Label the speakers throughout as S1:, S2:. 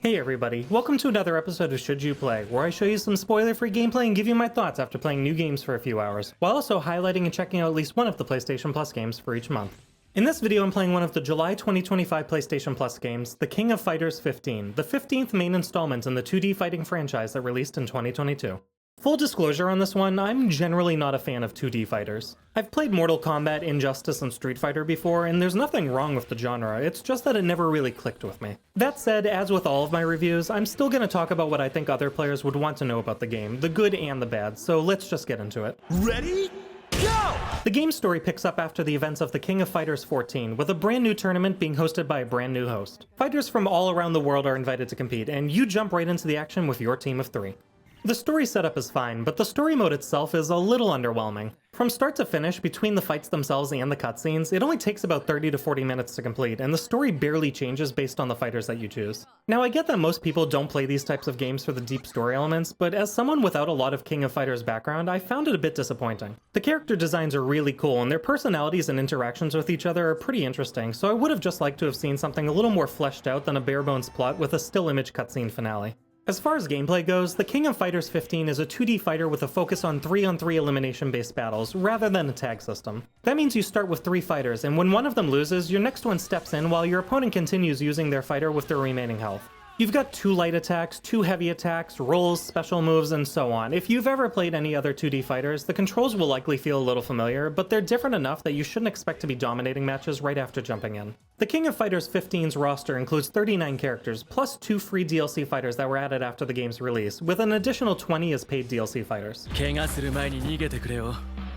S1: Hey everybody, welcome to another episode of Should You Play, where I show you some spoiler-free gameplay and give you my thoughts after playing new games for a few hours, while also highlighting and checking out at least one of the PlayStation Plus games for each month. In this video I'm playing one of the July 2025 PlayStation Plus games, The King of Fighters 15, the 15th main installment in the 2D fighting franchise that released in 2022. Full disclosure on this one, I'm generally not a fan of 2D fighters. I've played Mortal Kombat, Injustice, and Street Fighter before, and there's nothing wrong with the genre, it's just that it never really clicked with me. That said, as with all of my reviews, I'm still gonna talk about what I think other players would want to know about the game, the good and the bad, so let's just get into it.
S2: Ready? Go!
S1: The game's story picks up after the events of The King of Fighters 14, with a brand new tournament being hosted by a brand new host. Fighters from all around the world are invited to compete, and you jump right into the action with your team of 3. The story setup is fine, but the story mode itself is a little underwhelming. From start to finish, between the fights themselves and the cutscenes, it only takes about 30 to 40 minutes to complete, and the story barely changes based on the fighters that you choose. Now I get that most people don't play these types of games for the deep story elements, but as someone without a lot of King of Fighters background, I found it a bit disappointing. The character designs are really cool, and their personalities and interactions with each other are pretty interesting, so I would have just liked to have seen something a little more fleshed out than a bare-bones plot with a still image cutscene finale. As far as gameplay goes, The King of Fighters 15 is a 2D fighter with a focus on 3-on-3 elimination-based battles, rather than a tag system. That means you start with 3 fighters, and when one of them loses, your next one steps in while your opponent continues using their fighter with their remaining health. You've got 2 light attacks, 2 heavy attacks, rolls, special moves, and so on. If you've ever played any other 2D fighters, the controls will likely feel a little familiar, but they're different enough that you shouldn't expect to be dominating matches right after jumping in. The King of Fighters 15's roster includes 39 characters, plus 2 free DLC fighters that were added after the game's release, with an additional 20 as paid DLC fighters.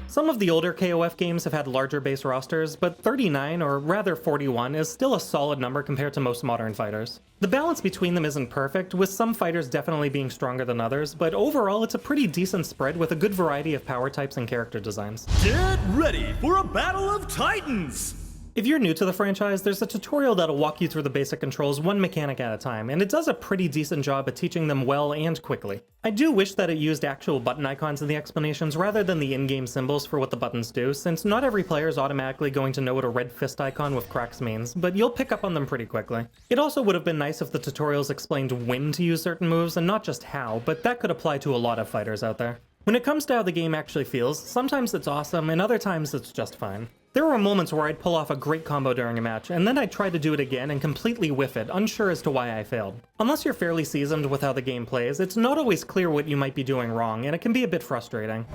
S1: Some of the older KOF games have had larger base rosters, but 39, or rather 41, is still a solid number compared to most modern fighters. The balance between them isn't perfect, with some fighters definitely being stronger than others, but overall it's a pretty decent spread with a good variety of power types and character designs.
S2: Get ready for a battle of titans!
S1: If you're new to the franchise, there's a tutorial that'll walk you through the basic controls one mechanic at a time, and it does a pretty decent job at teaching them well and quickly. I do wish that it used actual button icons in the explanations rather than the in-game symbols for what the buttons do, since not every player is automatically going to know what a red fist icon with cracks means, but you'll pick up on them pretty quickly. It also would have been nice if the tutorials explained when to use certain moves and not just how, but that could apply to a lot of fighters out there. When it comes to how the game actually feels, sometimes it's awesome and other times it's just fine. There were moments where I'd pull off a great combo during a match, and then I'd try to do it again and completely whiff it, unsure as to why I failed. Unless you're fairly seasoned with how the game plays, it's not always clear what you might be doing wrong, and it can be a bit frustrating.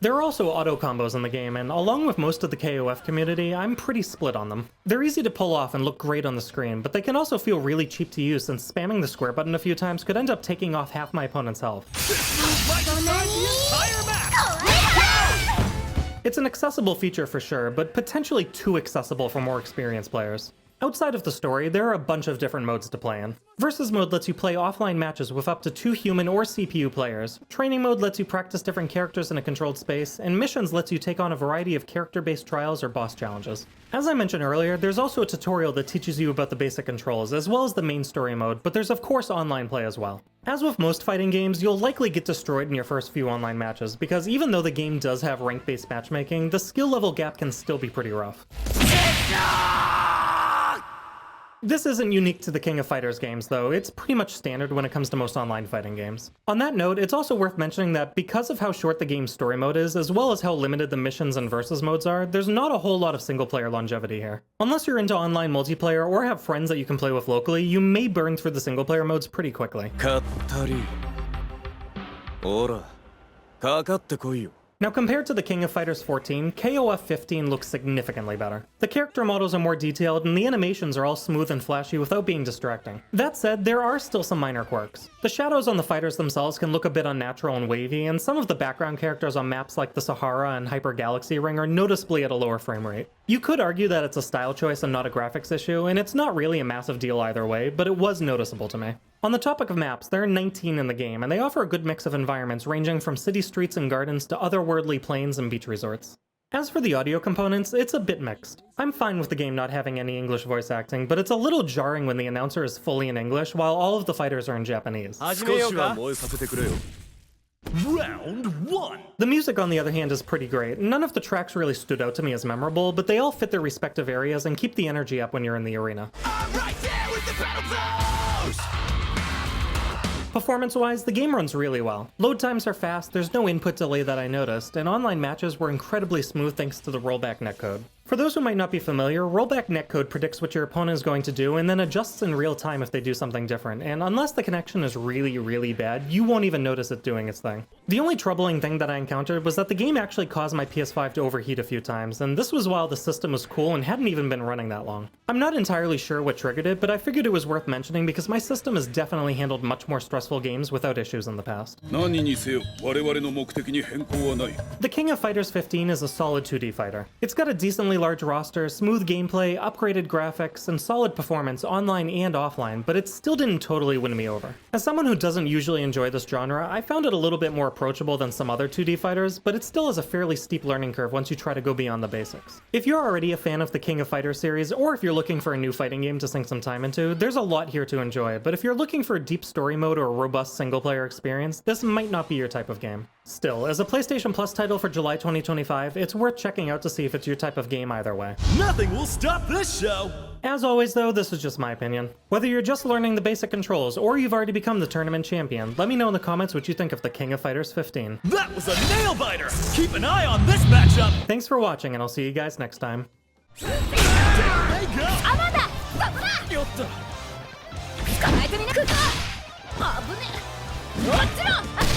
S1: There are also auto combos in the game, and along with most of the KOF community, I'm pretty split on them. They're easy to pull off and look great on the screen, but they can also feel really cheap to use since spamming the square button a few times could end up taking off half my opponent's health. It's an accessible feature for sure, but potentially too accessible for more experienced players. Outside of the story, there are a bunch of different modes to play in. Versus mode lets you play offline matches with up to 2 human or CPU players. Training mode lets you practice different characters in a controlled space, and missions lets you take on a variety of character-based trials or boss challenges. As I mentioned earlier, there's also a tutorial that teaches you about the basic controls, as well as the main story mode, but there's of course online play as well. As with most fighting games, you'll likely get destroyed in your first few online matches, because even though the game does have rank-based matchmaking, the skill level gap can still be pretty rough. This isn't unique to the King of Fighters games though, it's pretty much standard when it comes to most online fighting games. On that note, it's also worth mentioning that because of how short the game's story mode is, as well as how limited the missions and versus modes are, there's not a whole lot of single player longevity here. Unless you're into online multiplayer or have friends that you can play with locally, you may burn through the single player modes pretty quickly. Now compared to the King of Fighters 14, KOF 15 looks significantly better. The character models are more detailed and the animations are all smooth and flashy without being distracting. That said, there are still some minor quirks. The shadows on the fighters themselves can look a bit unnatural and wavy, and some of the background characters on maps like the Sahara and Hyper Galaxy Ring are noticeably at a lower frame rate. You could argue that it's a style choice and not a graphics issue, and it's not really a massive deal either way, but it was noticeable to me. On the topic of maps, there are 19 in the game, and they offer a good mix of environments ranging from city streets and gardens to otherworldly plains and beach resorts. As for the audio components, it's a bit mixed. I'm fine with the game not having any English voice acting, but it's a little jarring when the announcer is fully in English while all of the fighters are in Japanese.
S2: Round 1!
S1: The music, on the other hand, is pretty great. None of the tracks really stood out to me as memorable, but they all fit their respective areas and keep the energy up when you're in the arena.
S2: I'm right there with the battle zone! goes!
S1: Performance-wise, the game runs really well. Load times are fast, there's no input delay that I noticed, and online matches were incredibly smooth thanks to the rollback netcode. For those who might not be familiar, rollback netcode predicts what your opponent is going to do and then adjusts in real time if they do something different, and unless the connection is really bad, you won't even notice it doing its thing. The only troubling thing that I encountered was that the game actually caused my PS5 to overheat a few times, and this was while the system was cool and hadn't even been running that long. I'm not entirely sure what triggered it, but I figured it was worth mentioning because my system has definitely handled much more stressful games without issues in the past.
S2: 何にせよ、我々の目的に変更はない。
S1: The King of Fighters 15 is a solid 2D fighter. It's got a decently large roster, smooth gameplay, upgraded graphics, and solid performance online and offline, but it still didn't totally win me over. As someone who doesn't usually enjoy this genre, I found it a little bit more approachable than some other 2D fighters, but it still has a fairly steep learning curve once you try to go beyond the basics. If you're already a fan of the King of Fighters series, or if you're looking for a new fighting game to sink some time into, there's a lot here to enjoy, but if you're looking for a deep story mode or a robust single-player experience, this might not be your type of game. Still, as a PlayStation Plus title for July 2025, it's worth checking out to see if it's your type of game either way.
S2: Nothing will stop this show!
S1: As always though, this is just my opinion. Whether you're just learning the basic controls, or you've already become the tournament champion, let me know in the comments what you think of the King of Fighters 15.
S2: That was a nail-biter! Keep an eye on this matchup!
S1: Thanks for watching, and I'll see you guys next time.
S2: There they go!
S3: アマンだそこだ
S2: よっと
S3: 捕まえてみなくぞ危ねえもちろん